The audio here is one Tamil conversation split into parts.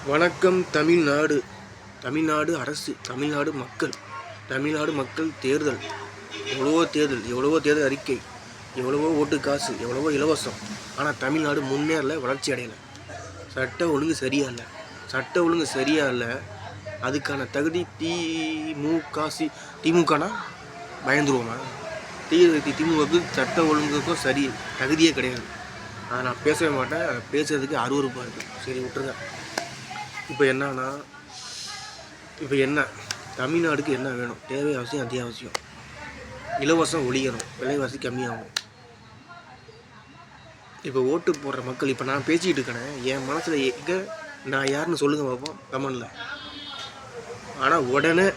வணக்கம் தமிழ்நாடு. தமிழ்நாடு அரசு, தமிழ்நாடு மக்கள், தமிழ்நாடு மக்கள் தேர்தல், எவ்வளவோ தேர்தல் அறிக்கை, எவ்வளவோ ஓட்டு காசு, எவ்வளவோ இலவசம். ஆனால் தமிழ்நாடு முன்னேறல, வளர்ச்சி அடையலை. சட்ட ஒழுங்கு சரியா இல்லை. அதுக்கான தகுதி திமுகனா பயந்துருவோமா? திமுகவுக்கு சட்ட ஒழுங்குக்கும் தகுதியே கிடையாது. அதை நான் பேசவே மாட்டேன். அதை பேசுறதுக்கு அருவருப்பாக இருக்குது. சரி, விட்டுருங்க. இப்போ என்ன தமிழ்நாடுக்கு என்ன வேணும்? தேவை அவசியம், அத்தியாவசியம். இலவசம் ஒழியணும், விலைவாசி கம்மியாகும். இப்போ ஓட்டு போடுற மக்கள், இப்போ நான் பேசிக்கிட்டு இருக்கேன், என் மனசில் நான் யாருன்னு சொல்லுங்க பார்ப்போம் கமெண்டில். ஆனால் உடனே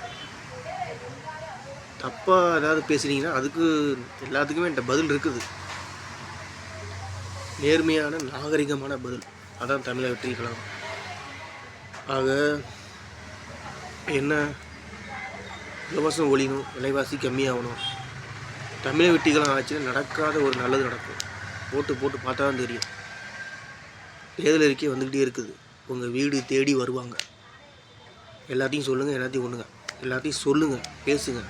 தப்பாக ஏதாவது பேசுனீங்கன்னா அதுக்கு எல்லாத்துக்குமே என்கிட்ட பதில் இருக்குது. நேர்மையான நாகரிகமான பதில். அதான் தமிழக வெற்றி கழகம். ஆக என்ன, இலவசம் ஒழியணும், விலைவாசி கம்மியாகணும். தமிழக வெற்றி கழகம் ஆச்சுன்னா நடக்காத ஒரு நல்லது நடக்கும். ஓட்டு போட்டு பார்த்தா தான் தெரியும். தேர்தல் அறிக்கை வந்துக்கிட்டே இருக்குது. உங்கள் வீடு தேடி வருவாங்க. எல்லாத்தையும் சொல்லுங்கள், எல்லாத்தையும் சொல்லுங்கள், பேசுங்க.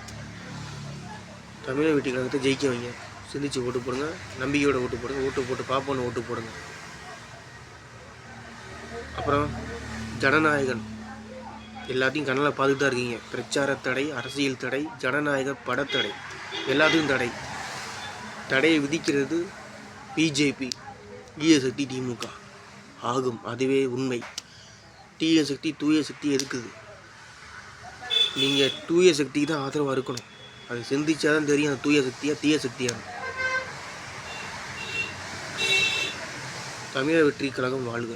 தமிழக வெற்றி கழகத்தை ஜெயிக்க வைங்க. சிந்திச்சு ஓட்டு போடுங்க. நம்பிக்கையோட ஓட்டு போடுங்க. ஓட்டு போட்டு பார்ப்போன்னு ஓட்டு போடுங்க. அப்புறம் ஜனநாயகன் எல்லாத்தையும் கண்ணில் பார்த்துட்டு தான் இருக்கீங்க. பிரச்சார தடை, அரசியல் தடை, ஜனநாயக படத்தடை, எல்லாத்துக்கும் தடையை விதிக்கிறது பிஜேபி, தீய சக்தி திமுக ஆகும். அதுவே உண்மை. தூய சக்தி எதுக்குது? நீங்கள் தூய சக்திக்கு தான் ஆதரவாக இருக்கணும். அது சிந்திச்சாதான் தெரியும் அந்த தூய சக்தியா தீய சக்தியா. தமிழக வெற்றி கழகம் வாழ்க.